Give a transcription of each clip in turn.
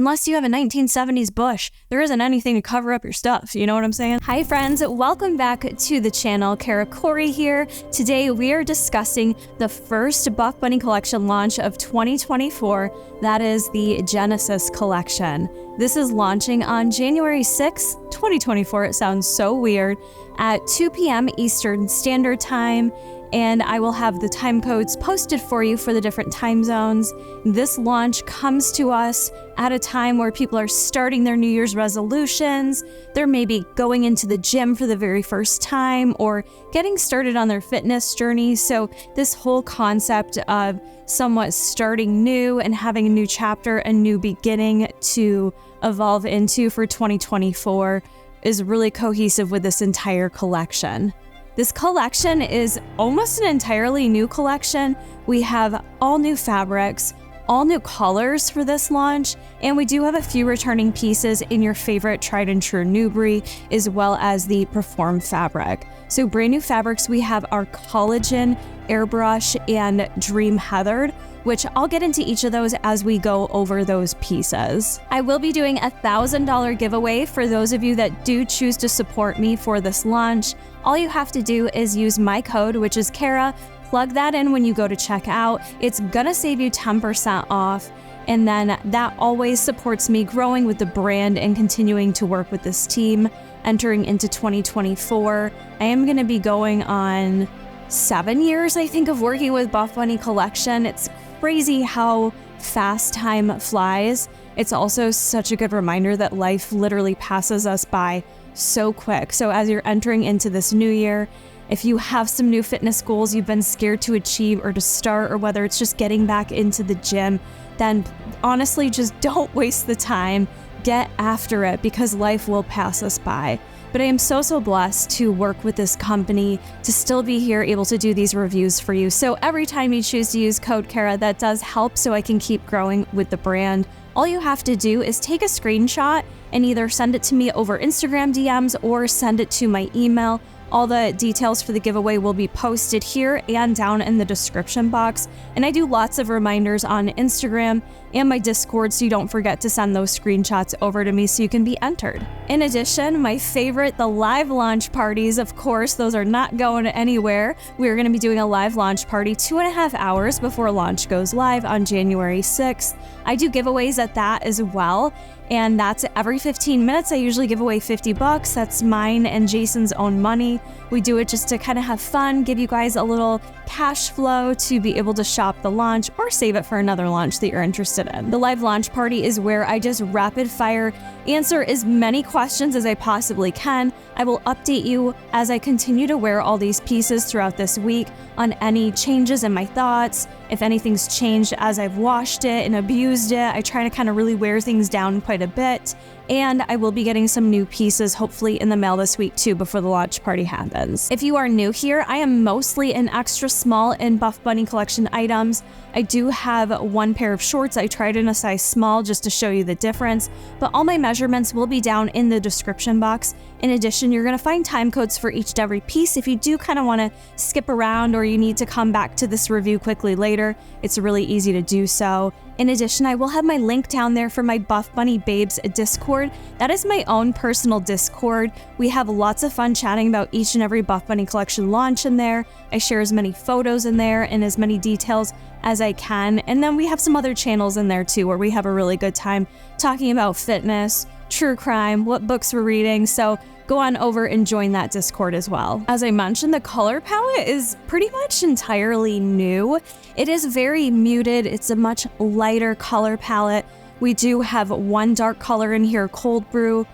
unless you have a 1970s bush, there isn't anything to cover up your stuff. You know what I'm saying? Hi friends, welcome back to the channel. Kara Corey here. Today we are discussing the first Buffbunny collection launch of 2024. That is the Genesis collection. This is launching on January 6th, 2024. It sounds so weird, at 2 p.m. Eastern Standard Time. And I will have the time codes posted for you for the different time zones. This launch comes to us at a time where people are starting their New Year's resolutions. They're maybe going into the gym for the very first time or getting started on their fitness journey. So this whole concept of somewhat starting new and having a new chapter, a new beginning to evolve into for 2024 is really cohesive with this entire collection. This collection is almost an entirely new collection. We have all new fabrics, all new colors for this launch, and we do have a few returning pieces in your favorite tried and true Newbury, as well as the Perform fabric. So brand new fabrics, we have our Collagen, Airbrush, and Dream Heathered, which I'll get into each of those as we go over those pieces. I will be doing a $1,000 giveaway for those of you that do choose to support me for this launch. All you have to do is use my code, which is Kara. Plug that in when you go to check out. It's gonna save you 10% off. And then that always supports me growing with the brand and continuing to work with this team entering into 2024. I am gonna be going on 7 years, I think, of working with Buffbunny collection. It's crazy how fast time flies. It's also such a good reminder that life literally passes us by so quick. So as you're entering into this new year, if you have some new fitness goals you've been scared to achieve or to start, or whether it's just getting back into the gym, then honestly, just don't waste the time. Get after it, because life will pass us by. But I am so blessed to work with this company, to still be here able to do these reviews for you. So every time you choose to use code Kara, that does help so I can keep growing with the brand. All you have to do is take a screenshot and either send it to me over Instagram DMs or send it to my email. All the details for the giveaway will be posted here and down in the description box. And I do lots of reminders on Instagram and my Discord, so you don't forget to send those screenshots over to me so you can be entered. In addition, my favorite, the live launch parties, of course, those are not going anywhere. We're gonna be doing a live launch party 2.5 hours before launch goes live on January 6th. I do giveaways at that as well. And that's every 15 minutes. I usually give away $50. That's mine and Jason's own money. We do it just to kind of have fun, give you guys a little cash flow to be able to shop the launch or save it for another launch that you're interested in. The live launch party is where I just rapid fire answer as many questions as I possibly can. I will update you as I continue to wear all these pieces throughout this week on any changes in my thoughts, if anything's changed as I've washed it and abused it. I try to kind of really wear things down quite a bit. And I will be getting some new pieces hopefully in the mail this week too before the launch party happens. If you are new here, I am mostly in extra small and Buffbunny collection items. I do have one pair of shorts. I tried in a size small just to show you the difference, but all my measurements will be down in the description box. In addition, you're gonna find time codes for each and every piece. If you do kind of wanna skip around or you need to come back to this review quickly later, it's really easy to do so. In addition, I will have my link down there for my Buffbunny Babes Discord. That is my own personal Discord. We have lots of fun chatting about each and every Buffbunny collection launch in there. I share as many photos in there and as many details as I can. And then we have some other channels in there too, where we have a really good time talking about fitness, true crime, what books we're reading. So go on over and join that Discord as well. As I mentioned, the color palette is pretty much entirely new. It is very muted. It's a much lighter color palette. We do have one dark color in here, Cold Brew.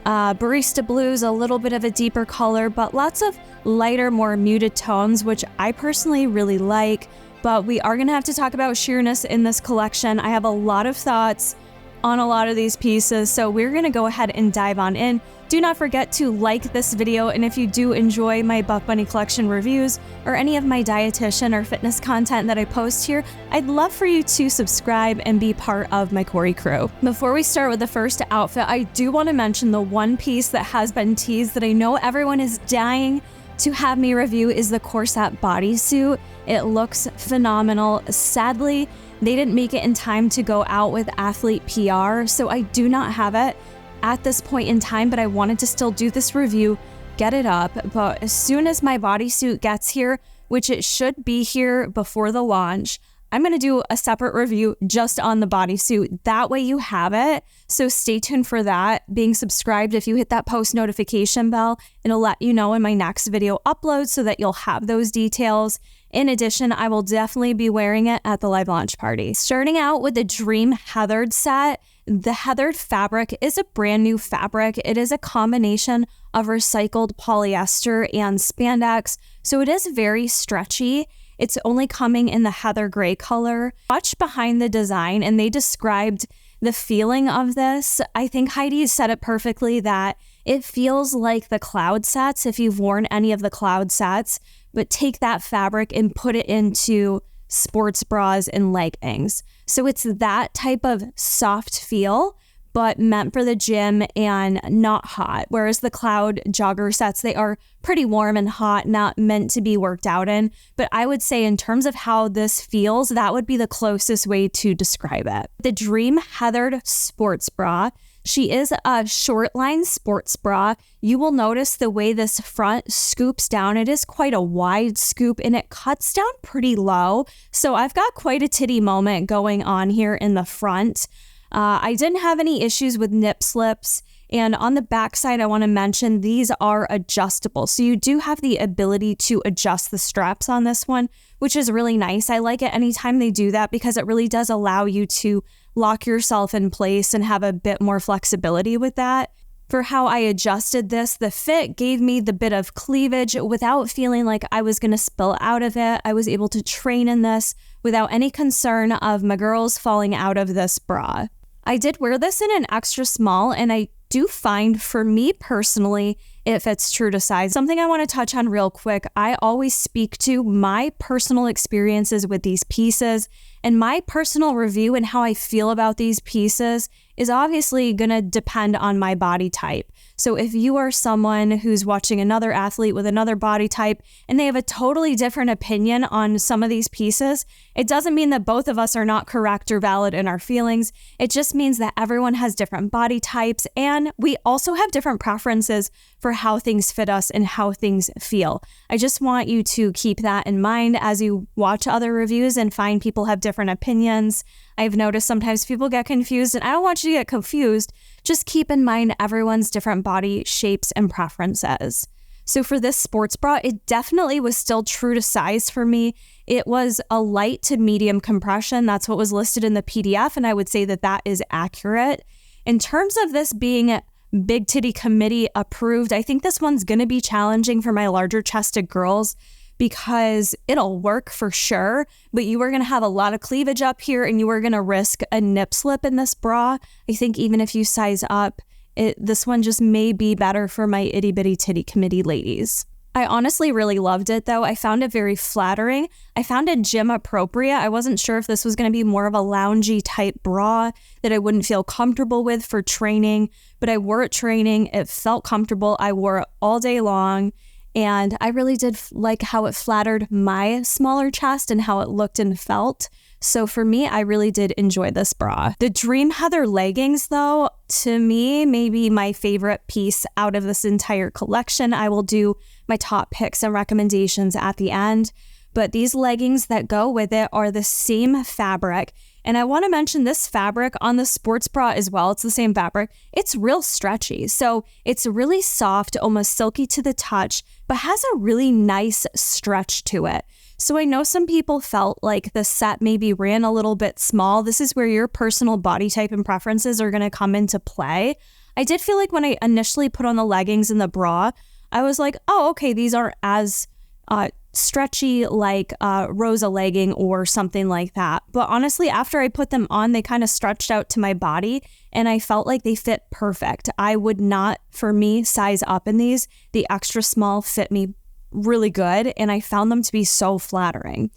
Barista Blue's a little bit of a deeper color, but lots of lighter, more muted tones, which I personally really like. But we are gonna have to talk about sheerness in this collection. I have a lot of thoughts on a lot of these pieces, so we're gonna go ahead and dive on in. Do not forget to like this video, and if you do enjoy my Buffbunny collection reviews or any of my dietitian or fitness content that I post here, I'd love for you to subscribe and be part of my Corey crew. Before we start with the first outfit, I do want to mention the one piece that has been teased that I know everyone is dying to have me review is the Corset Bodysuit. It looks phenomenal. Sadly, they didn't make it in time to go out with Athlete PR, so I do not have it at this point in time, but I wanted to still do this review, get it up. But as soon as my bodysuit gets here, which it should be here before the launch, I'm going to do a separate review just on the bodysuit. That way you have it. So stay tuned for that. Being subscribed, if you hit that post notification bell, it'll let you know when my next video uploads so that you'll have those details. In addition, I will definitely be wearing it at the live launch party. Starting out with the Dream Heathered set. The heathered fabric is a brand new fabric. It is a combination of recycled polyester and spandex, so it is very stretchy. It's only coming in the heather gray color. Watch behind the design, and they described the feeling of this. I think Heidi said it perfectly that it feels like the cloud sets, if you've worn any of the cloud sets, but take that fabric and put it into sports bras and leggings. So it's that type of soft feel, but meant for the gym and not hot. Whereas the cloud jogger sets, they are pretty warm and hot, not meant to be worked out in. But I would say in terms of how this feels, that would be the closest way to describe it. The Dream Heathered Sports Bra. She is a short line sports bra. You will notice the way this front scoops down. It is quite a wide scoop and it cuts down pretty low. So I've got quite a titty moment going on here in the front. I didn't have any issues with nip slips. And on the back side, I want to mention these are adjustable. So you do have the ability to adjust the straps on this one, which is really nice. I like it anytime they do that because it really does allow you to lock yourself in place and have a bit more flexibility with that. For how I adjusted this, the fit gave me the bit of cleavage without feeling like I was going to spill out of it. I was able to train in this without any concern of my girls falling out of this bra. I did wear this in an extra small, and I do find, for me personally, it fits true to size. Something I want to touch on real quick, I always speak to my personal experiences with these pieces, and my personal review and how I feel about these pieces is obviously going to depend on my body type. So if you are someone who's watching another athlete with another body type and they have a totally different opinion on some of these pieces, it doesn't mean that both of us are not correct or valid in our feelings. It just means that everyone has different body types, and we also have different preferences for how things fit us and how things feel. I just want you to keep that in mind as you watch other reviews and find people have different opinions. I've noticed sometimes people get confused, and I don't want you to get confused. Just keep in mind everyone's different body shapes and preferences. So for this sports bra, it definitely was still true to size for me. It was a light to medium compression. That's what was listed in the PDF, and I would say that that is accurate. In terms of this being Big Titty Committee approved, I think this one's going to be challenging for my larger chested girls because it'll work for sure, but you are going to have a lot of cleavage up here and you are going to risk a nip slip in this bra. I think even if you size up, this one just may be better for my itty bitty titty committee ladies. I honestly really loved it though. I found it very flattering. I found it gym appropriate. I wasn't sure if this was going to be more of a loungy type bra that I wouldn't feel comfortable with for training, but I wore it training. It felt comfortable. I wore it all day long. And I really did like how it flattered my smaller chest and how it looked and felt. So for me, I really did enjoy this bra. The Dream Heather leggings, though, to me, may be my favorite piece out of this entire collection. I will do my top picks and recommendations at the end. But these leggings that go with it are the same fabric. And I want to mention this fabric on the sports bra as well. It's the same fabric. It's real stretchy. So it's really soft, almost silky to the touch, but has a really nice stretch to it. So I know some people felt like the set maybe ran a little bit small. This is where your personal body type and preferences are going to come into play. I did feel like when I initially put on the leggings and the bra, I was like, oh, okay, these aren't as stretchy like Rosa legging or something like that. But honestly, after I put them on, they kind of stretched out to my body and I felt like they fit perfect. I would not, for me, size up in these. The extra small fit me really good and I found them to be so flattering.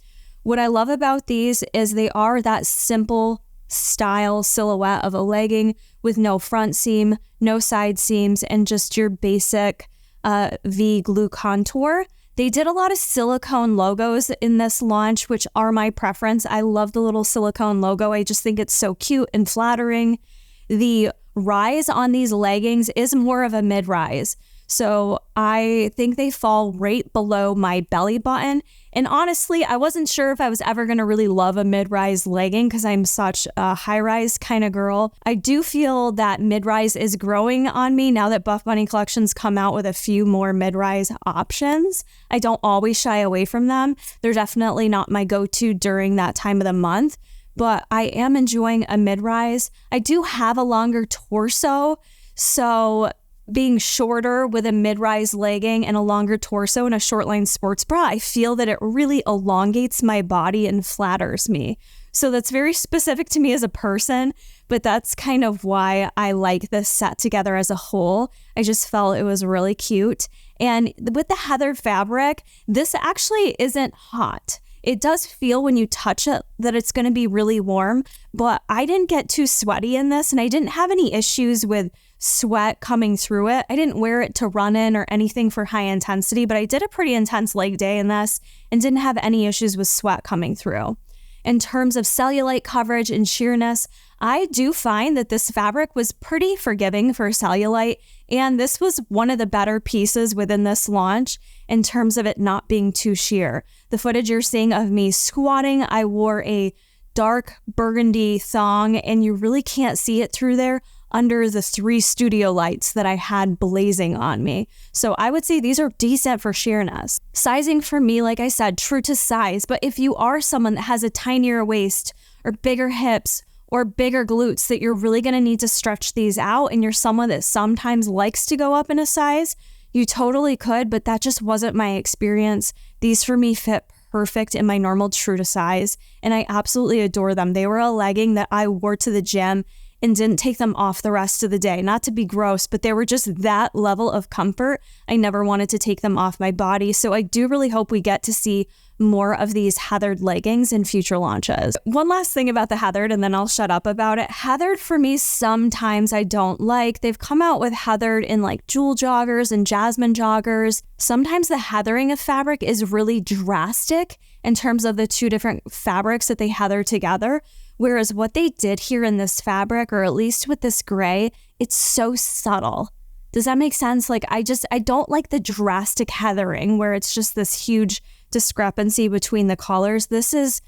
What I love about these is they are that simple style silhouette of a legging with no front seam, no side seams, and just your basic V Glue Contour. They did a lot of silicone logos in this launch, which are my preference. I love the little silicone logo. I just think it's so cute and flattering. The rise on these leggings is more of a mid-rise. So I think they fall right below my belly button. And honestly, I wasn't sure if I was ever going to really love a mid-rise legging because I'm such a high-rise kind of girl. I do feel that mid-rise is growing on me now that Buffbunny collections come out with a few more mid-rise options. I don't always shy away from them. They're definitely not my go-to during that time of the month, but I am enjoying a mid-rise. I do have a longer torso, so being shorter with a mid-rise legging and a longer torso and a short line sports bra, I feel that it really elongates my body and flatters me. So that's very specific to me as a person, but that's kind of why I like this set together as a whole. I just felt it was really cute. And with the heather fabric, this actually isn't hot. It does feel when you touch it that it's going to be really warm, but I didn't get too sweaty in this, and I didn't have any issues with sweat coming through it. I didn't wear it to run in or anything for high intensity, but I did a pretty intense leg day in this and didn't have any issues with sweat coming through. In terms of cellulite coverage and sheerness, I do find that this fabric was pretty forgiving for cellulite, and this was one of the better pieces within this launch in terms of it not being too sheer. The footage you're seeing of me squatting, I wore a dark burgundy thong, and you really can't see it through there under the 3 studio lights that I had blazing on me. So I would say these are decent for sheerness. Sizing for me, like I said, true to size, but if you are someone that has a tinier waist or bigger hips or bigger glutes that you're really gonna need to stretch these out, and you're someone that sometimes likes to go up in a size, you totally could, but that just wasn't my experience. These for me fit perfect in my normal true to size, and I absolutely adore them. They were a legging that I wore to the gym and didn't take them off the rest of the day. Not to be gross, but they were just that level of comfort. I never wanted to take them off my body. So I do really hope we get to see more of these heathered leggings in future launches. One last thing about the heathered, and then I'll shut up about it. Heathered for me, sometimes I don't like. They've come out with heathered in like jewel joggers and jasmine joggers. Sometimes the heathering of fabric is really drastic in terms of the 2 different fabrics that they heather together. Whereas what they did here in this fabric, or at least with this gray, it's so subtle. Does that make sense? Like I don't like the drastic heathering where it's just this huge discrepancy between the colors. This is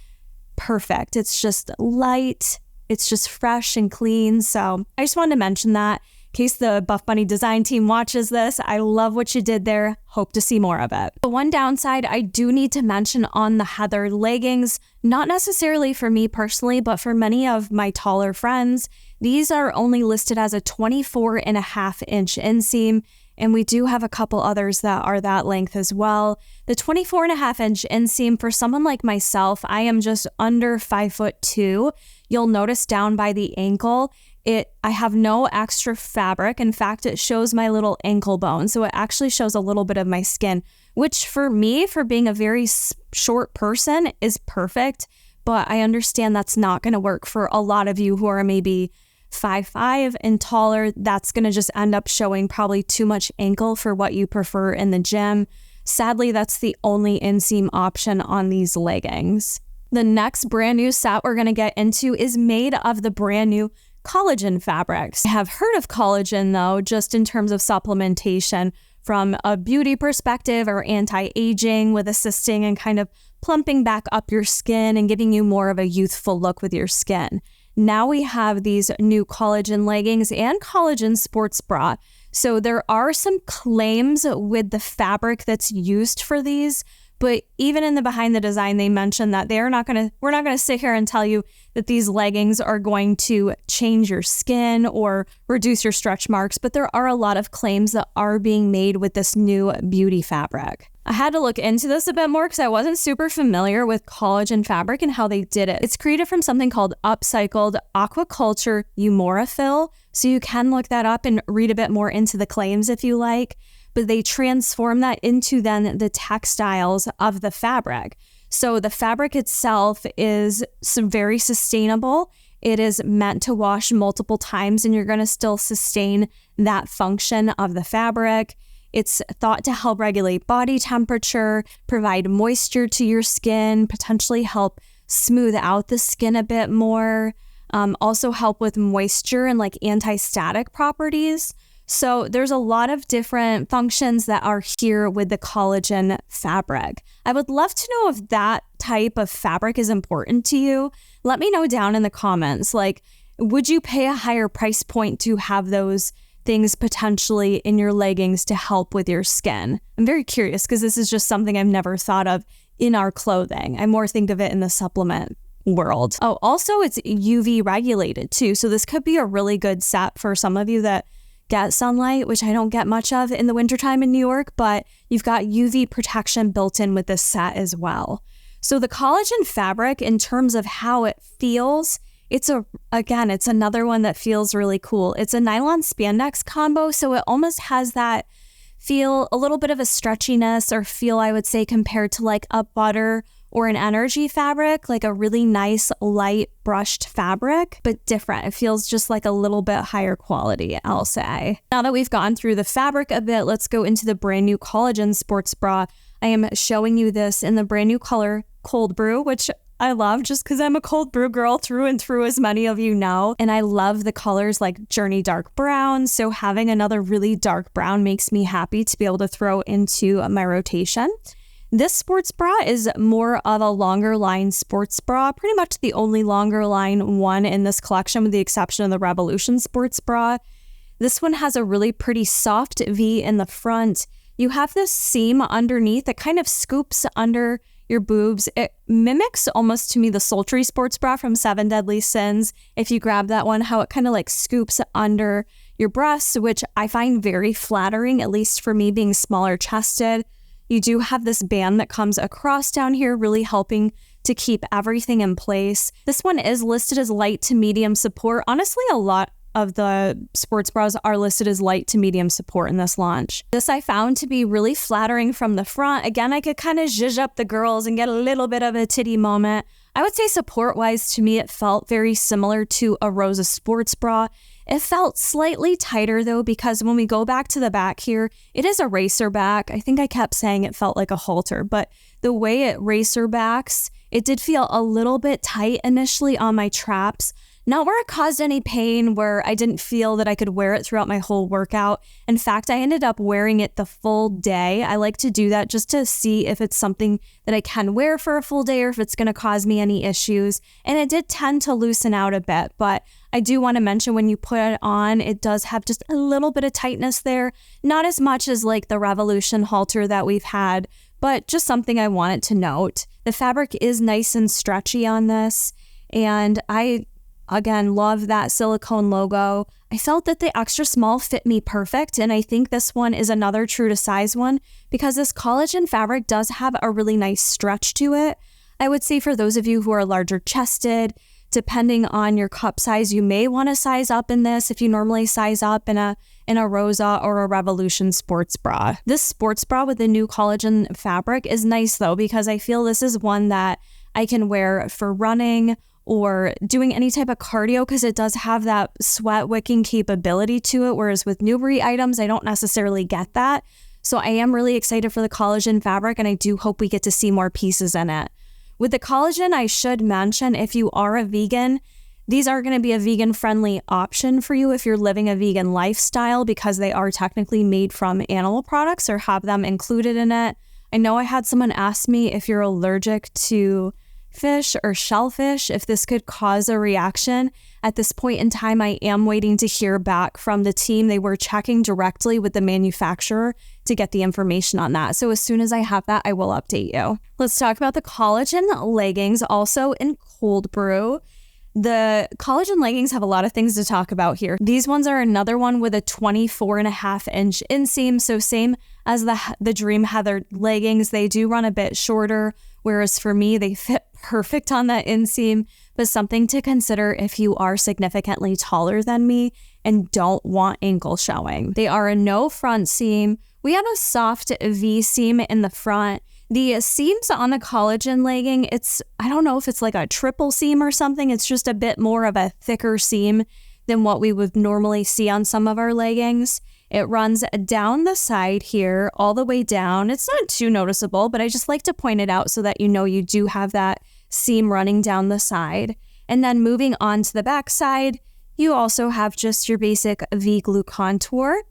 perfect. It's just light. It's just fresh and clean. So I just wanted to mention that in case the Buffbunny design team watches this. I love what you did there. Hope to see more of it. The one downside I do need to mention on the heather leggings, not necessarily for me personally, but for many of my taller friends, these are only listed as a 24.5-inch inseam. And we do have a couple others that are that length as well. The 24.5-inch inseam, for someone like myself, I am just under 5'2". You'll notice down by the ankle, I have no extra fabric. In fact, it shows my little ankle bone. So it actually shows a little bit of my skin, which for me, for being a very short person, is perfect. But I understand that's not going to work for a lot of you who are maybe 5'5" and taller. That's going to just end up showing probably too much ankle for what you prefer in the gym. Sadly, that's the only inseam option on these leggings. The next brand new set we're going to get into is made of the brand new collagen fabrics. I have heard of collagen though, just in terms of supplementation from a beauty perspective or anti-aging, with assisting and kind of plumping back up your skin and giving you more of a youthful look with your skin. Now we have these new collagen leggings and collagen sports bra. So there are some claims with the fabric that's used for these, but even in the behind the design, they mentioned that we're not going to sit here and tell you that these leggings are going to change your skin or reduce your stretch marks, but there are a lot of claims that are being made with this new beauty fabric. I had to look into this a bit more because I wasn't super familiar with collagen fabric and how they did it. It's created from something called upcycled aquaculture Umoraphyll, so you can look that up and read a bit more into the claims if you like. But they transform that into then the textiles of the fabric. So the fabric itself is very sustainable. It is meant to wash multiple times and you're going to still sustain that function of the fabric. It's thought to help regulate body temperature, provide moisture to your skin, potentially help smooth out the skin a bit more, also help with moisture and like anti-static properties. So there's a lot of different functions that are here with the collagen fabric. I would love to know if that type of fabric is important to you. Let me know down in the comments. Like, would you pay a higher price point to have those things potentially in your leggings to help with your skin? I'm very curious because this is just something I've never thought of in our clothing. I more think of it in the supplement world. Oh, also it's UV regulated too. So this could be a really good set for some of you that get sunlight, which I don't get much of in the wintertime in New York, but you've got UV protection built in with this set as well. So the collagen fabric, in terms of how it feels, it's another one that feels really cool. It's a nylon spandex combo, so it almost has that feel, a little bit of a stretchiness or feel, I would say, compared to like a butter or an energy fabric, like a really nice light brushed fabric, but different. It feels just like a little bit higher quality, I'll say. Now that we've gone through the fabric a bit, let's go into the brand new Collagen Sports Bra. I am showing you this in the brand new color Cold Brew, which I love just because I'm a cold brew girl through and through, as many of you know. And I love the colors like Journey Dark Brown. So having another really dark brown makes me happy to be able to throw into my rotation. This sports bra is more of a longer line sports bra, pretty much the only longer line one in this collection with the exception of the Revolution Sports Bra. This one has a really pretty soft V in the front. You have this seam underneath that kind of scoops under your boobs. It mimics almost to me the Sultry Sports Bra from 7 Deadly Sins. If you grab that one, how it kind of like scoops under your breasts, which I find very flattering, at least for me being smaller chested. You do have this band that comes across down here, really helping to keep everything in place. This one is listed as light to medium support. Honestly, a lot of the sports bras are listed as light to medium support in this launch. This I found to be really flattering from the front. Again, I could kind of zhuzh up the girls and get a little bit of a titty moment. I would say support-wise, to me, it felt very similar to a Rosa Sports Bra. It felt slightly tighter though, because when we go back to the back here, it is a racer back. I think I kept saying it felt like a halter, but the way it racer backs, it did feel a little bit tight initially on my traps. Not where it caused any pain, where I didn't feel that I could wear it throughout my whole workout. In fact, I ended up wearing it the full day. I like to do that just to see if it's something that I can wear for a full day or if it's going to cause me any issues. And it did tend to loosen out a bit, but I do want to mention when you put it on, it does have just a little bit of tightness there. Not as much as like the Revolution halter that we've had, but just something I wanted to note. The fabric is nice and stretchy on this, and I again, love that silicone logo. I felt that the extra small fit me perfect, and I think this one is another true to size one because this collagen fabric does have a really nice stretch to it. I would say for those of you who are larger chested, depending on your cup size, you may want to size up in this if you normally size up in a Rosa or a Revolution sports bra. This sports bra with the new collagen fabric is nice though, because I feel this is one that I can wear for running or doing any type of cardio because it does have that sweat wicking capability to it, whereas with Newbury items, I don't necessarily get that. So I am really excited for the collagen fabric, and I do hope we get to see more pieces in it. With the collagen, I should mention, if you are a vegan, these are going to be a vegan-friendly option for you if you're living a vegan lifestyle because they are technically made from animal products or have them included in it. I know I had someone ask me if you're allergic to fish or shellfish, if this could cause a reaction. At this point in time, I am waiting to hear back from the team. They were checking directly with the manufacturer to get the information on that. So as soon as I have that, I will update you. Let's talk about the collagen leggings, also in cold brew. The collagen leggings have a lot of things to talk about here. These ones are another one with a 24.5-inch inseam. So same as the Dream Heather leggings, they do run a bit shorter, whereas for me, they fit perfect on that inseam, but something to consider if you are significantly taller than me and don't want ankle showing. They are a no front seam. We have a soft V seam in the front. The seams on the collagen legging, I don't know if it's like a triple seam or something. It's just a bit more of a thicker seam than what we would normally see on some of our leggings. It runs down the side here, all the way down. It's not too noticeable, but I just like to point it out so that you know you do have that seam running down the side. And then moving on to the back side, you also have just your basic V-glue contour.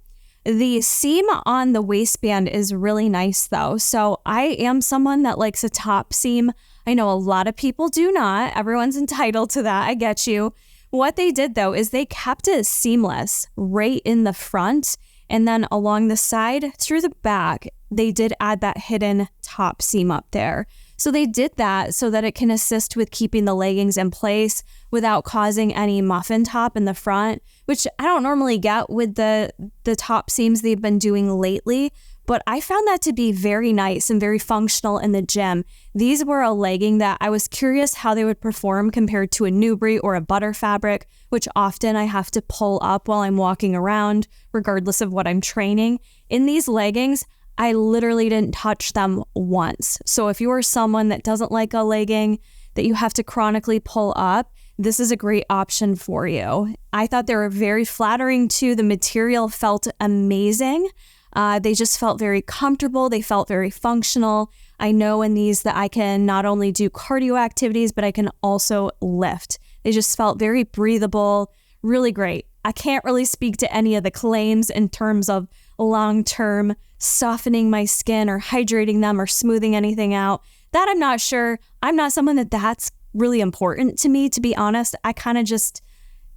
The seam on the waistband is really nice though. So I am someone that likes a top seam. I know a lot of people do not. Everyone's entitled to that. I get you. What they did though is they kept it seamless right in the front, and then along the side through the back, they did add that hidden top seam up there. So they did that so that it can assist with keeping the leggings in place without causing any muffin top in the front, which I don't normally get with the top seams they've been doing lately. But I found that to be very nice and very functional in the gym. These were a legging that I was curious how they would perform compared to a Nubri or a butter fabric, which often I have to pull up while I'm walking around, regardless of what I'm training. In these leggings, I literally didn't touch them once. So if you are someone that doesn't like a legging that you have to chronically pull up, this is a great option for you. I thought they were very flattering too. The material felt amazing. They just felt very comfortable. They felt very functional. I know in these that I can not only do cardio activities, but I can also lift. They just felt very breathable, really great. I can't really speak to any of the claims in terms of long-term softening my skin or hydrating them or smoothing anything out. That I'm not sure. I'm not someone that's really important to me, to be honest. I kind of just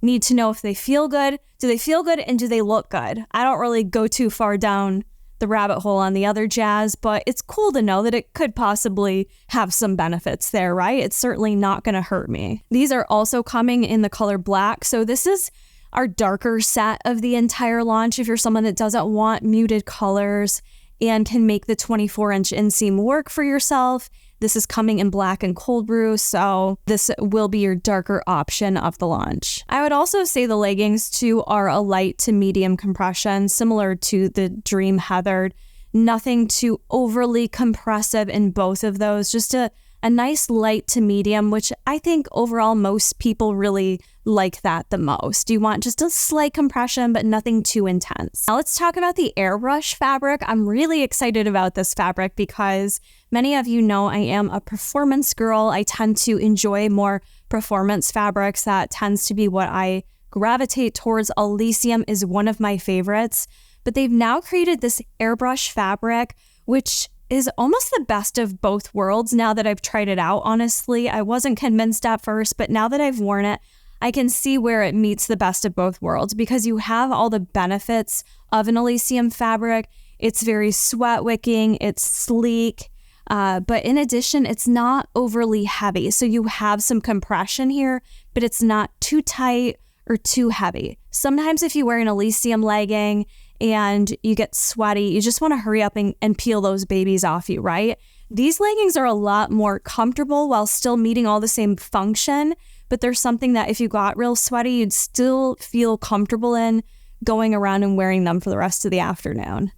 need to know if they feel good. Do they feel good and do they look good? I don't really go too far down the rabbit hole on the other jazz, but it's cool to know that it could possibly have some benefits there, right? It's certainly not going to hurt me. These are also coming in the color black. So this is our darker set of the entire launch. If you're someone that doesn't want muted colors and can make the 24-inch inseam work for yourself, this is coming in black and cold brew, so this will be your darker option of the launch. I would also say the leggings too are a light to medium compression, similar to the Dream Heathered. Nothing too overly compressive in both of those, just a nice light to medium, which I think overall most people really like that the most. You want just a slight compression, but nothing too intense. Now let's talk about the Airbrush fabric. I'm really excited about this fabric because many of you know I am a performance girl. I tend to enjoy more performance fabrics. That tends to be what I gravitate towards. Elysium is one of my favorites, but they've now created this Airbrush fabric, which is almost the best of both worlds now that I've tried it out. Honestly, I wasn't convinced at first, but now that I've worn it, I can see where it meets the best of both worlds because you have all the benefits of an Elysium fabric. It's very sweat wicking, it's sleek, but in addition, it's not overly heavy. So you have some compression here, but it's not too tight or too heavy. Sometimes if you wear an Elysium legging and you get sweaty, you just want to hurry up and peel those babies off you, right? These leggings are a lot more comfortable while still meeting all the same function, but there's something that if you got real sweaty, you'd still feel comfortable in going around and wearing them for the rest of the afternoon.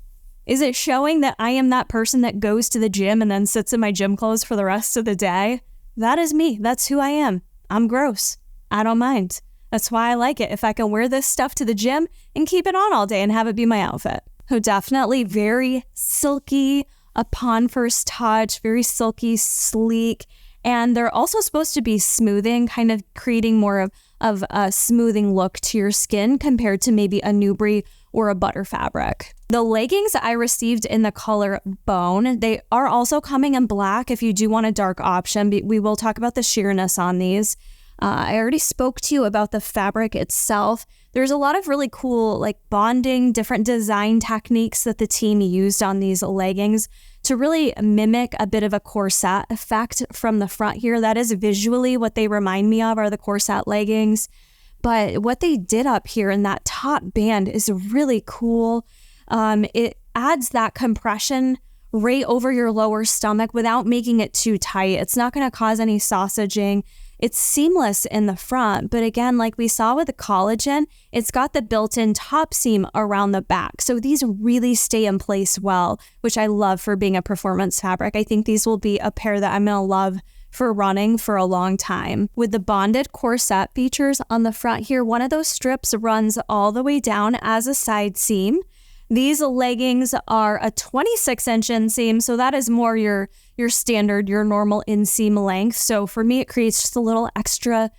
Is it showing that I am that person that goes to the gym and then sits in my gym clothes for the rest of the day? That is me. That's who I am. I'm gross. I don't mind. That's why I like it. If I can wear this stuff to the gym and keep it on all day and have it be my outfit. So definitely very silky upon first touch, very silky, sleek. And they're also supposed to be smoothing, kind of creating more of a smoothing look to your skin compared to maybe a Nubri or a butter fabric. The leggings I received in the color bone, they are also coming in black if you do want a dark option. We will talk about the sheerness on these. I already spoke to you about the fabric itself. There's a lot of really cool like bonding, different design techniques that the team used on these leggings to really mimic a bit of a corset effect from the front here. That is visually what they remind me of, are the corset leggings. But what they did up here in that top band is really cool. It adds that compression right over your lower stomach without making it too tight. It's not going to cause any sausaging. It's seamless in the front, but again, like we saw with the collagen, it's got the built-in top seam around the back. So these really stay in place well, which I love for being a performance fabric. I think these will be a pair that I'm going to love for running for a long time. With the bonded corset features on the front here, one of those strips runs all the way down as a side seam. These leggings are a 26-inch inseam, so that is more your standard, your normal inseam length. So for me, it creates just a little extra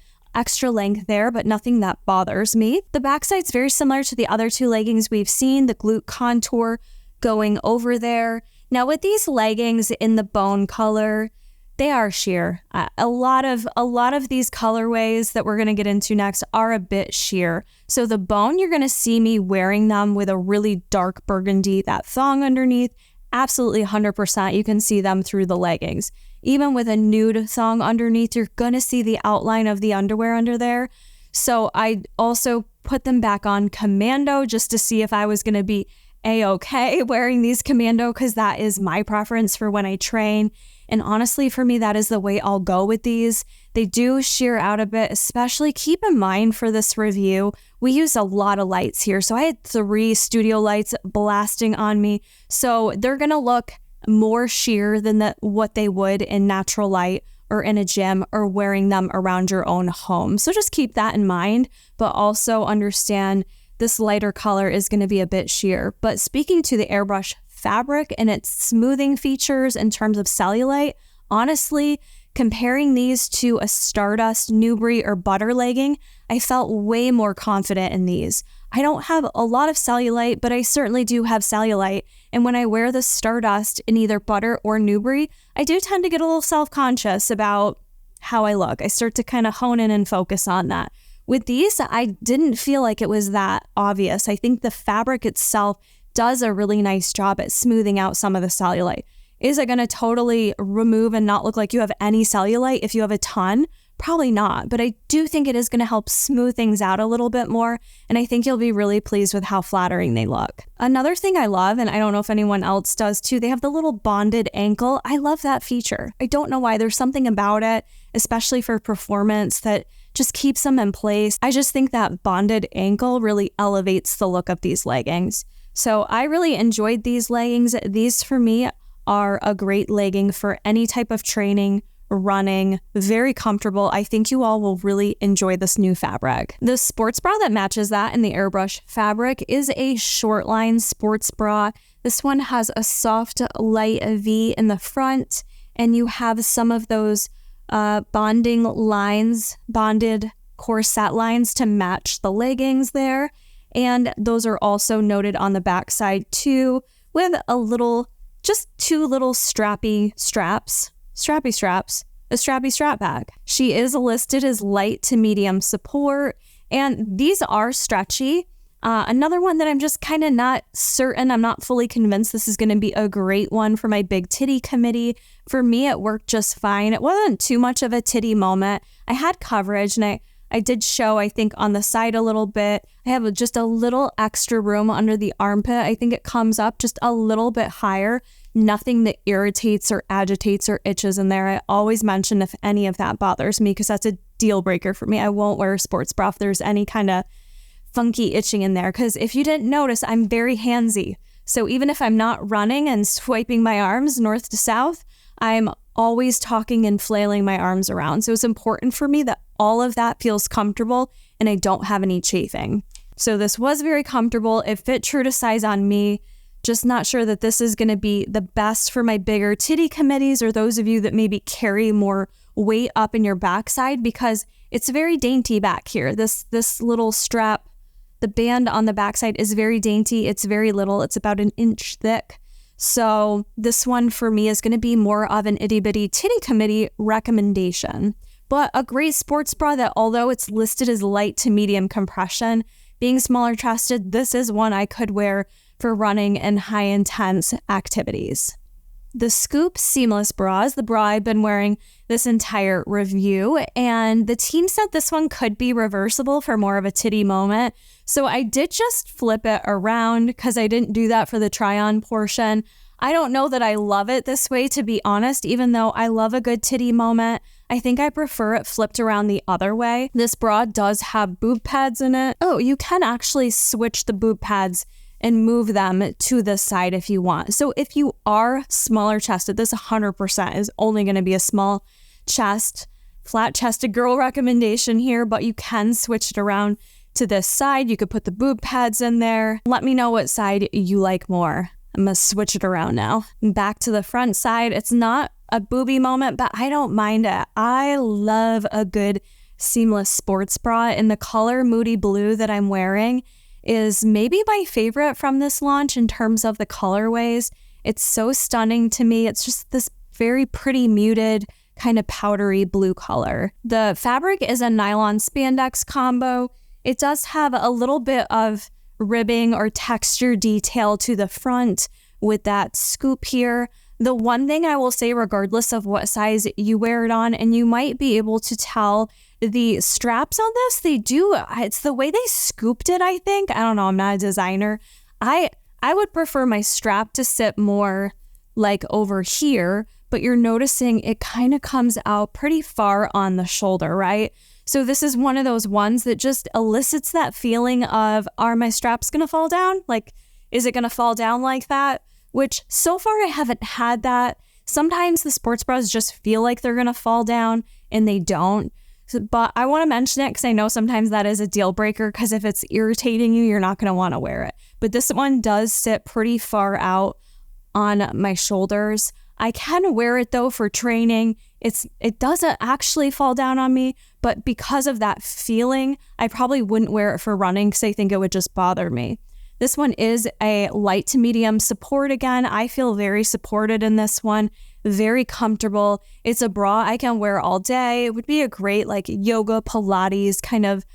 length there, but nothing that bothers me. The backside's very similar to the other two leggings we've seen, the glute contour going over there. Now with these leggings in the bone color, they are sheer. A lot of these colorways that we're going to get into next are a bit sheer. So the bone, you're going to see me wearing them with a really dark burgundy, that thong underneath. Absolutely 100%. You can see them through the leggings. Even with a nude thong underneath, you're going to see the outline of the underwear under there. So I also put them back on commando just to see if I was going to be a-okay wearing these commando, because that is my preference for when I train. And honestly, for me, that is the way I'll go with these. They do sheer out a bit, especially keep in mind for this review, we use a lot of lights here. So I had 3 studio lights blasting on me. So they're going to look more sheer than what they would in natural light or in a gym or wearing them around your own home. So just keep that in mind, but also understand this lighter color is going to be a bit sheer. But speaking to the Airbrush fabric and its smoothing features in terms of cellulite, honestly, comparing these to a Stardust, Newbury, or Butter legging, I felt way more confident in these. I don't have a lot of cellulite, but I certainly do have cellulite. And when I wear the Stardust in either Butter or Newbury, I do tend to get a little self-conscious about how I look. I start to kind of hone in and focus on that. With these, I didn't feel like it was that obvious. I think the fabric itself does a really nice job at smoothing out some of the cellulite. Is it going to totally remove and not look like you have any cellulite if you have a ton? Probably not, but I do think it is going to help smooth things out a little bit more, and I think you'll be really pleased with how flattering they look. Another thing I love, and I don't know if anyone else does too, they have the little bonded ankle. I love that feature. I don't know why. There's something about it, especially for performance, that just keeps them in place. I just think that bonded ankle really elevates the look of these leggings. So I really enjoyed these leggings. These for me are a great legging for any type of training, running, very comfortable. I think you all will really enjoy this new fabric. The sports bra that matches that in the Airbrush fabric is a short line sports bra. This one has a soft light V in the front, and you have some of those bonding lines, bonded corset lines to match the leggings there. And those are also noted on the back side too, with just 2 little strappy straps, a strappy strap bag. She is listed as light to medium support, and these are stretchy. Another one that I'm just kind of not certain, I'm not fully convinced this is going to be a great one for my big titty committee. For me, it worked just fine. It wasn't too much of a titty moment. I had coverage, and I did show, I think, on the side a little bit. I have just a little extra room under the armpit. I think it comes up just a little bit higher. Nothing that irritates or agitates or itches in there. I always mention if any of that bothers me, because that's a deal breaker for me. I won't wear a sports bra if there's any kind of funky itching in there, because if you didn't notice, I'm very handsy. So even if I'm not running and swiping my arms north to south, I'm always talking and flailing my arms around. So it's important for me that all of that feels comfortable and I don't have any chafing. So this was very comfortable. It fit true to size on me. Just not sure that this is going to be the best for my bigger titty committees or those of you that maybe carry more weight up in your backside, because it's very dainty back here. This little strap, the band on the backside is very dainty. It's very little. It's about 1 inch thick. So this one for me is going to be more of an itty bitty titty committee recommendation, but a great sports bra that, although it's listed as light to medium compression, being smaller chested, this is one I could wear for running and high intense activities. The Scoop Seamless Bra is the bra I've been wearing this entire review, and the team said this one could be reversible for more of a titty moment. So I did just flip it around because I didn't do that for the try-on portion. I don't know that I love it this way, to be honest, even though I love a good titty moment. I think I prefer it flipped around the other way. This bra does have boob pads in it. Oh, you can actually switch the boob pads and move them to the side if you want. So if you are smaller chested, this 100% is only going to be a small chest, flat chested girl recommendation here, but you can switch it around to this side. You could put the boob pads in there. Let me know what side you like more. I'm gonna switch it around now. Back to the front side. It's not a booby moment, but I don't mind it. I love a good seamless sports bra, and the color Moody Blue that I'm wearing is maybe my favorite from this launch in terms of the colorways. It's so stunning to me. It's just this very pretty muted kind of powdery blue color. The fabric is a nylon spandex combo. It does have a little bit of ribbing or texture detail to the front with that scoop here. The one thing I will say, regardless of what size you wear it on, and you might be able to tell the straps on this, it's the way they scooped it, I think. I don't know, I'm not a designer. I would prefer my strap to sit more like over here, but you're noticing it kind of comes out pretty far on the shoulder, right? So this is one of those ones that just elicits that feeling of, are my straps gonna fall down? Like, is it gonna fall down like that? Which so far I haven't had that. Sometimes the sports bras just feel like they're gonna fall down and they don't. But I want to mention it because I know sometimes that is a deal breaker, because if it's irritating you, you're not going to want to wear it. But this one does sit pretty far out on my shoulders. I can wear it though for training. It doesn't actually fall down on me, but because of that feeling, I probably wouldn't wear it for running because I think it would just bother me. This one is a light to medium support again. I feel very supported in this one. Very comfortable. It's a bra I can wear all day. It would be a great like yoga, Pilates kind of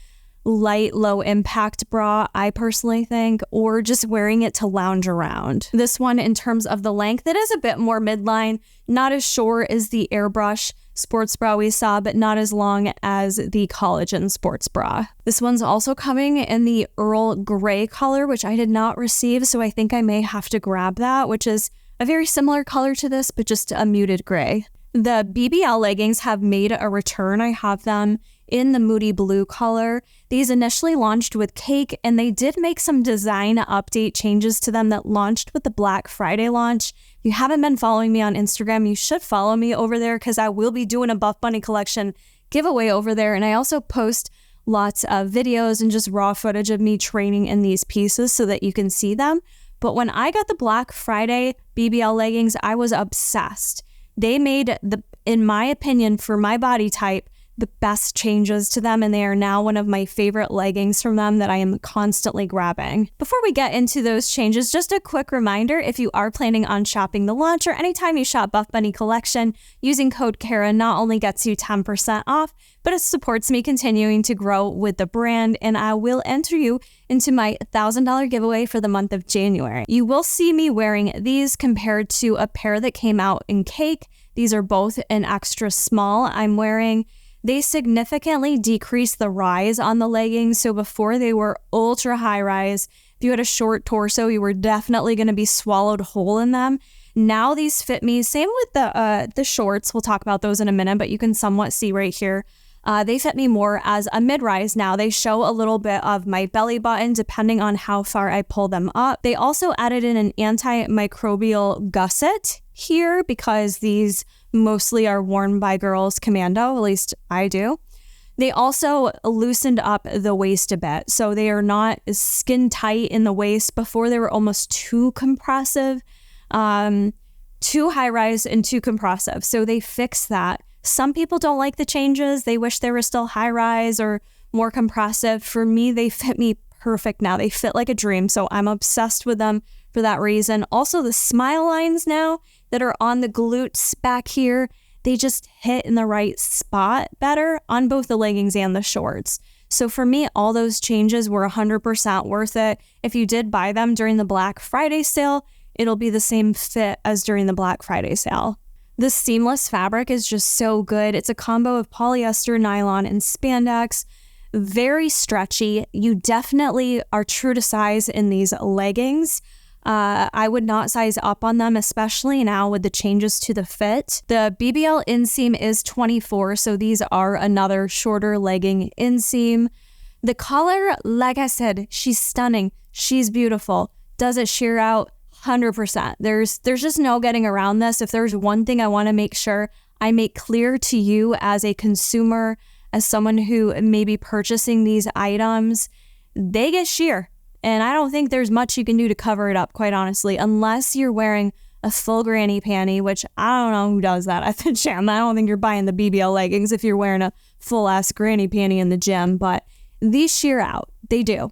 light, low impact bra, I personally think, or just wearing it to lounge around. This one, in terms of the length, it is a bit more midline, not as short as the Airbrush Sports Bra we saw, but not as long as the Collagen Sports Bra. This one's also coming in the Earl Grey color, which I did not receive, so I think I may have to grab that, which is a very similar color to this, but just a muted gray. The BBL leggings have made a return. I have them in the Moody Blue color. These initially launched with Cake, and they did make some design update changes to them that launched with the Black Friday launch. If you haven't been following me on Instagram, you should follow me over there, because I will be doing a Buffbunny collection giveaway over there. And I also post lots of videos and just raw footage of me training in these pieces so that you can see them. But when I got the Black Friday BBL leggings, I was obsessed. They made, in my opinion, for my body type, the best changes to them, and they are now one of my favorite leggings from them that I am constantly grabbing. Before we get into those changes, just a quick reminder, if you are planning on shopping the launch, or anytime you shop Buffbunny collection, using code Kara not only gets you 10% off, but it supports me continuing to grow with the brand, and I will enter you into my $1,000 giveaway for the month of January. You will see me wearing these compared to a pair that came out in Cake. These are both an extra small I'm wearing. They significantly decrease the rise on the leggings. So before they were ultra high rise, if you had a short torso, you were definitely going to be swallowed whole in them. Now these fit me. Same with the shorts. We'll talk about those in a minute, but you can somewhat see right here. They fit me more as a mid-rise now. They show a little bit of my belly button depending on how far I pull them up. They also added in an antimicrobial gusset here because these mostly are worn by girls commando, at least I do. They also loosened up the waist a bit, so they are not skin tight in the waist. Before they were almost too compressive, too high rise and too compressive. So they fixed that. Some people don't like the changes. They wish they were still high rise or more compressive. For me, they fit me perfect now. They fit like a dream. So I'm obsessed with them for that reason. Also, the smile lines now that are on the glutes back here, they just hit in the right spot better on both the leggings and the shorts. So for me, all those changes were 100% worth it. If you did buy them during the Black Friday sale, it'll be the same fit as during the Black Friday sale. The seamless fabric is just so good. It's a combo of polyester, nylon, and spandex. Very stretchy. You definitely are true to size in these leggings. I would not size up on them, especially now with the changes to the fit. The BBL inseam is 24, so these are another shorter legging inseam. The color, like I said, she's stunning. She's beautiful. Does it sheer out? 100%. There's just no getting around this. If there's one thing I want to make sure I make clear to you as a consumer, as someone who may be purchasing these items, they get sheer. And I don't think there's much you can do to cover it up, quite honestly, unless you're wearing a full granny panty, which I don't know who does that at the gym. I don't think you're buying the BBL leggings if you're wearing a full-ass granny panty in the gym, but these sheer out. They do.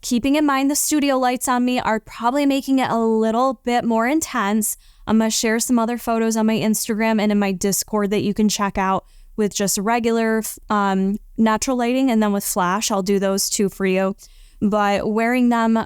Keeping in mind the studio lights on me are probably making it a little bit more intense. I'm going to share some other photos on my Instagram and in my Discord that you can check out with just regular natural lighting, and then with flash. I'll do those too for you. But wearing them,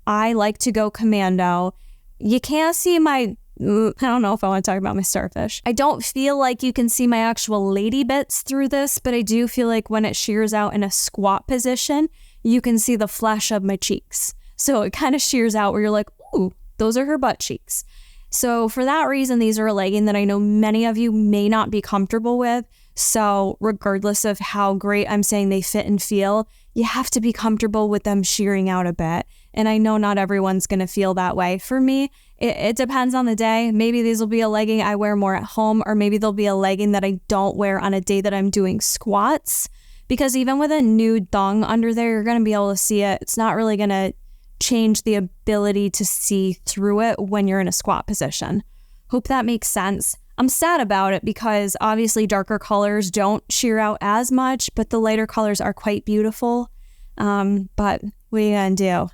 I like to go commando. You can't see my, I don't know if I want to talk about my starfish. I don't feel like you can see my actual lady bits through this, but I do feel like when it shears out in a squat position, you can see the flesh of my cheeks. So it kind of shears out where you're like, ooh, those are her butt cheeks. So for that reason, these are a legging that I know many of you may not be comfortable with. So regardless of how great I'm saying they fit and feel, you have to be comfortable with them shearing out a bit. And I know not everyone's going to feel that way. For me, it depends on the day. Maybe these will be a legging I wear more at home, or maybe they'll be a legging that I don't wear on a day that I'm doing squats. Because even with a nude thong under there, you're going to be able to see it. It's not really going to change the ability to see through it when you're in a squat position. Hope that makes sense. I'm sad about it because obviously darker colors don't sheer out as much, but the lighter colors are quite beautiful. But what are you gonna do?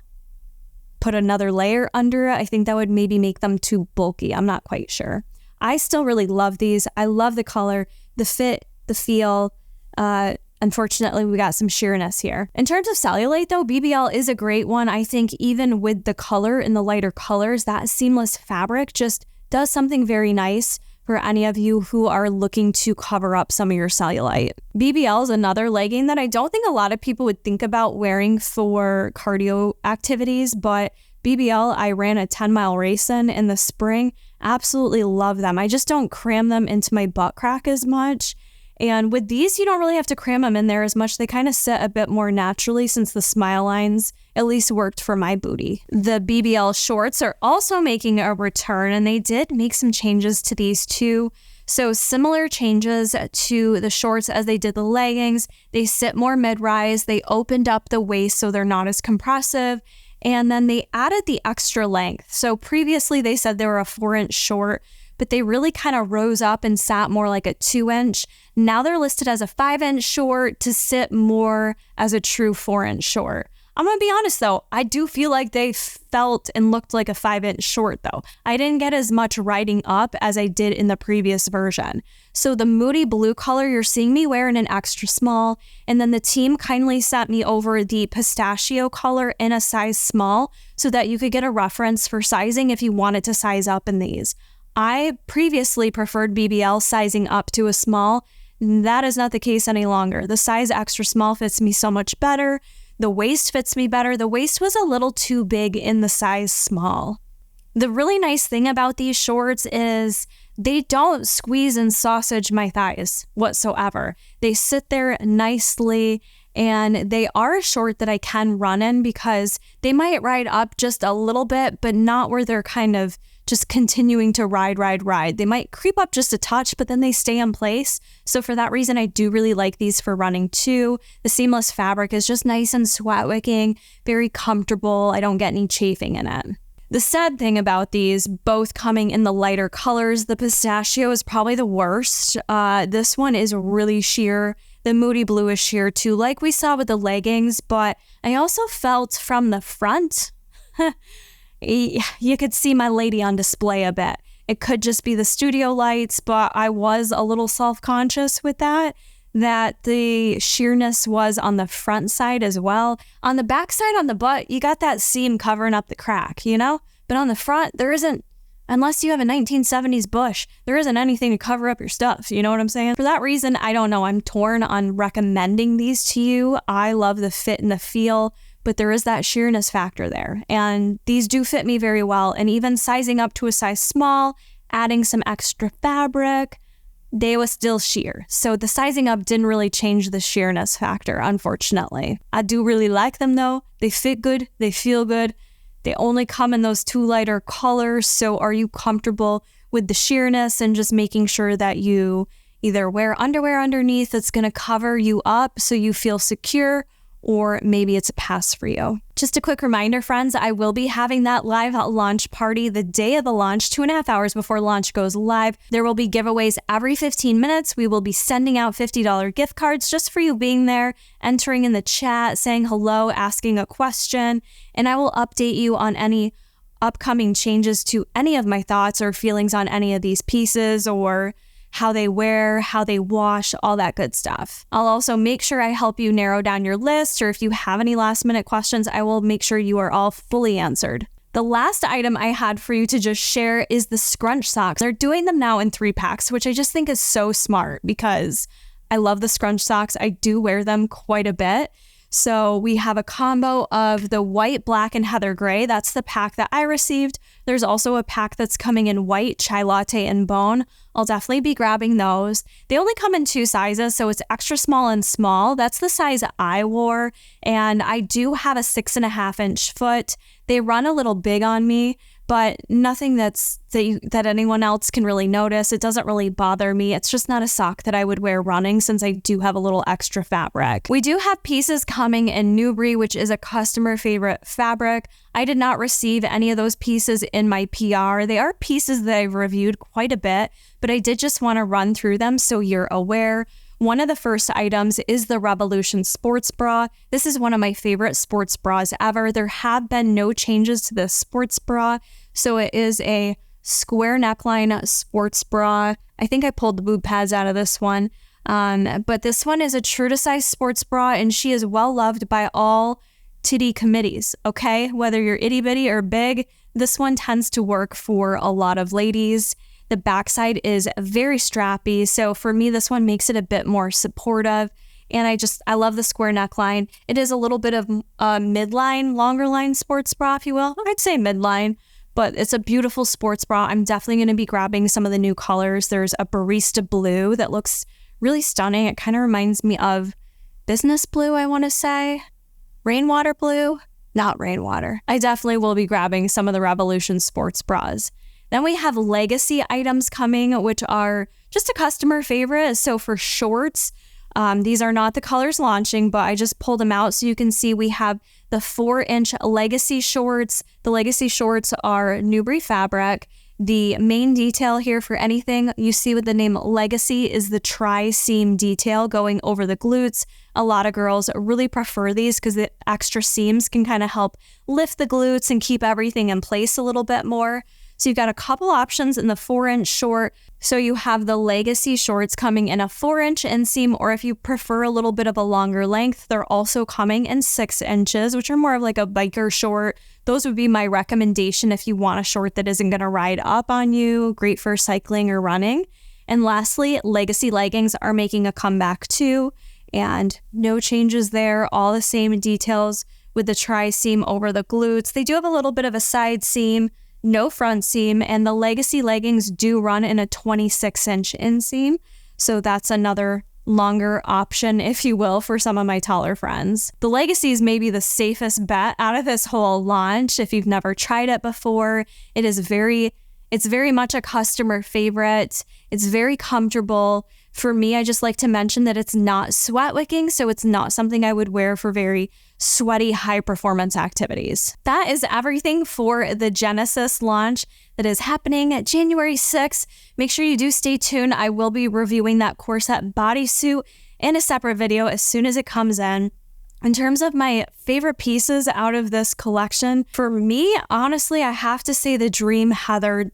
Put another layer under it? I think that would maybe make them too bulky. I'm not quite sure. I still really love these. I love the color, the fit, the feel. Unfortunately, we got some sheerness here. In terms of cellulite though, BBL is a great one. I think even with the color in the lighter colors, that seamless fabric just does something very nice for any of you who are looking to cover up some of your cellulite. BBL is another legging that I don't think a lot of people would think about wearing for cardio activities, but BBL, I ran a 10-mile race in the spring. Absolutely love them. I just don't cram them into my butt crack as much. And with these, you don't really have to cram them in there as much. They kind of sit a bit more naturally since the smile lines at least worked for my booty. The BBL shorts are also making a return, and they did make some changes to these too. So similar changes to the shorts as they did the leggings. They sit more mid-rise. They opened up the waist so they're not as compressive. And then they added the extra length. So previously they said they were a 4-inch short, but they really kind of rose up and sat more like a 2-inch. Now they're listed as a 5-inch short to sit more as a true 4-inch short. I'm going to be honest though, I do feel like they felt and looked like a 5-inch short though. I didn't get as much riding up as I did in the previous version. So the moody blue color you're seeing me wear in an extra small, and then the team kindly sent me over the pistachio color in a size small so that you could get a reference for sizing if you wanted to size up in these. I previously preferred BBL sizing up to a small. That is not the case any longer. The size extra small fits me so much better. The waist fits me better. The waist was a little too big in the size small. The really nice thing about these shorts is they don't squeeze and sausage my thighs whatsoever. They sit there nicely, and they are a short that I can run in because they might ride up just a little bit, but not where they're kind of just continuing to ride. They might creep up just a touch, but then they stay in place. So for that reason, I do really like these for running too. The seamless fabric is just nice and sweat wicking, very comfortable. I don't get any chafing in it. The sad thing about these, both coming in the lighter colors, the pistachio is probably the worst. This one is really sheer. The moody blue is sheer too, like we saw with the leggings, but I also felt from the front, you could see my lady on display a bit. It could just be the studio lights, but I was a little self-conscious with that the sheerness was on the front side as well. On the back side, on the butt, you got that seam covering up the crack, you know? But on the front, there isn't, unless you have a 1970s bush, there isn't anything to cover up your stuff. You know what I'm saying? For that reason, I don't know. I'm torn on recommending these to you. I love the fit and the feel, but there is that sheerness factor there. And these do fit me very well. And even sizing up to a size small, adding some extra fabric, they was still sheer. So the sizing up didn't really change the sheerness factor, unfortunately. I do really like them though. They fit good. They feel good. They only come in those 2 lighter colors. So are you comfortable with the sheerness and just making sure that you either wear underwear underneath that's going to cover you up so you feel secure, or maybe it's a pass for you. Just a quick reminder, friends, I will be having that live launch party the day of the launch, 2.5 hours before launch goes live. There will be giveaways every 15 minutes. We will be sending out $50 gift cards just for you being there, entering in the chat, saying hello, asking a question, and I will update you on any upcoming changes to any of my thoughts or feelings on any of these pieces, or how they wear, how they wash, all that good stuff. I'll also make sure I help you narrow down your list, or if you have any last minute questions, I will make sure you are all fully answered. The last item I had for you to just share is the Scrunch Socks. They're doing them now in 3-packs, which I just think is so smart because I love the Scrunch Socks. I do wear them quite a bit. So we have a combo of the white, black, and heather gray. That's the pack that I received. There's also a pack that's coming in white, chai latte, and bone. I'll definitely be grabbing those. They only come in 2 sizes, so it's extra small and small. That's the size I wore, and I do have a 6.5-inch foot. They run a little big on me, but nothing that anyone else can really notice. It doesn't really bother me. It's just not a sock that I would wear running since I do have a little extra fabric. We do have pieces coming in Newbury, which is a customer favorite fabric. I did not receive any of those pieces in my PR. They are pieces that I've reviewed quite a bit, but I did just want to run through them so you're aware. One of the first items is the Revolution Sports Bra. This is one of my favorite sports bras ever. There have been no changes to the sports bra, so it is a square neckline sports bra. I think I pulled the boob pads out of this one, but this one is a true to size sports bra, and she is well loved by all titty committees, okay? Whether you're itty bitty or big, this one tends to work for a lot of ladies. The backside is very strappy, so for me, this one makes it a bit more supportive, and I love the square neckline. It is a little bit of a midline, longer line sports bra, if you will. I'd say midline, but it's a beautiful sports bra. I'm definitely going to be grabbing some of the new colors. There's a barista blue that looks really stunning. It kind of reminds me of business blue, I want to say. Rainwater blue, not rainwater. I definitely will be grabbing some of the Revolution sports bras. Then we have legacy items coming, which are just a customer favorite. So for shorts, these are not the colors launching, but I just pulled them out so you can see we have the 4-inch legacy shorts. The legacy shorts are Newbury fabric. The main detail here for anything you see with the name Legacy is the tri-seam detail going over the glutes. A lot of girls really prefer these because the extra seams can kind of help lift the glutes and keep everything in place a little bit more. So you've got a couple options in the 4-inch short. So you have the legacy shorts coming in a 4-inch inseam, or if you prefer a little bit of a longer length, they're also coming in 6 inches, which are more of like a biker short. Those would be my recommendation if you want a short that isn't going to ride up on you, great for cycling or running. And lastly, legacy leggings are making a comeback too, and no changes there, all the same details with the tri-seam over the glutes. They do have a little bit of a side seam, no front seam, and the legacy leggings do run in a 26-inch inseam. So that's another longer option, if you will, for some of my taller friends. The legacies may be the safest bet out of this whole launch. If you've never tried it before, it's very much a customer favorite. It's very comfortable. For me, I just like to mention that it's not sweat wicking, so it's not something I would wear for very sweaty, high performance activities. That is everything for the Genesis launch that is happening January 6th. Make sure you do stay tuned. I will be reviewing that Corset Bodysuit in a separate video as soon as it comes in. In terms of my favorite pieces out of this collection, for me, honestly, I have to say the Dream Heather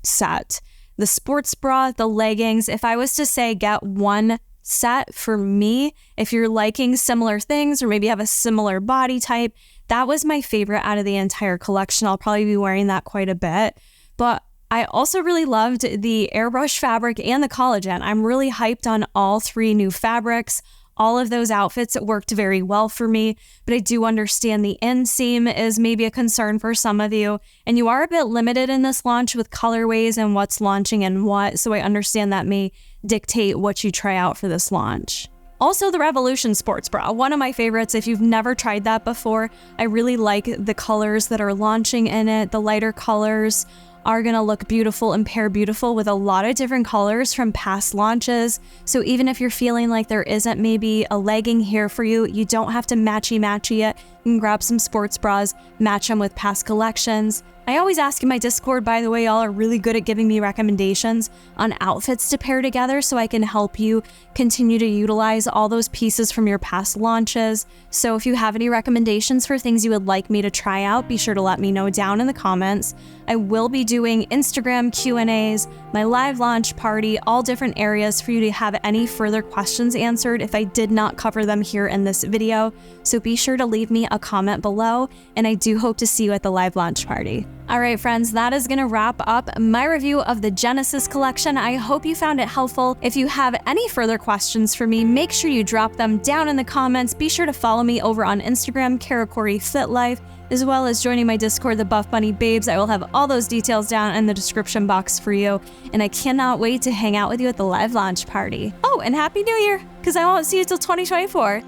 set. The sports bra, the leggings. If I was to say get one set for me, if you're liking similar things or maybe have a similar body type, that was my favorite out of the entire collection. I'll probably be wearing that quite a bit. But I also really loved the Airbrush fabric and the collagen. I'm really hyped on all 3 new fabrics. All of those outfits worked very well for me, but I do understand the inseam is maybe a concern for some of you, and you are a bit limited in this launch with colorways and what's launching and what, so I understand that may dictate what you try out for this launch. Also, the Revolution Sports Bra, one of my favorites. If you've never tried that before, I really like the colors that are launching in it, the lighter colors. are gonna look beautiful and pair beautiful with a lot of different colors from past launches. So even if you're feeling like there isn't maybe a legging here for you, you don't have to matchy-matchy it. You can grab some sports bras, match them with past collections. I always ask in my Discord, by the way, y'all are really good at giving me recommendations on outfits to pair together so I can help you continue to utilize all those pieces from your past launches. So if you have any recommendations for things you would like me to try out, be sure to let me know down in the comments. I will be doing Instagram Q&As, my live launch party, all different areas for you to have any further questions answered if I did not cover them here in this video. So be sure to leave me a comment below, and I do hope to see you at the live launch party. All right, friends, that is going to wrap up my review of the Genesis collection. I hope you found it helpful. If you have any further questions for me, make sure you drop them down in the comments. Be sure to follow me over on Instagram, KaraCoriFitLife, as well as joining my Discord, the Buffbunny Babes. I will have all those details down in the description box for you, and I cannot wait to hang out with you at the live launch party. Oh, and Happy New Year, because I won't see you till 2024.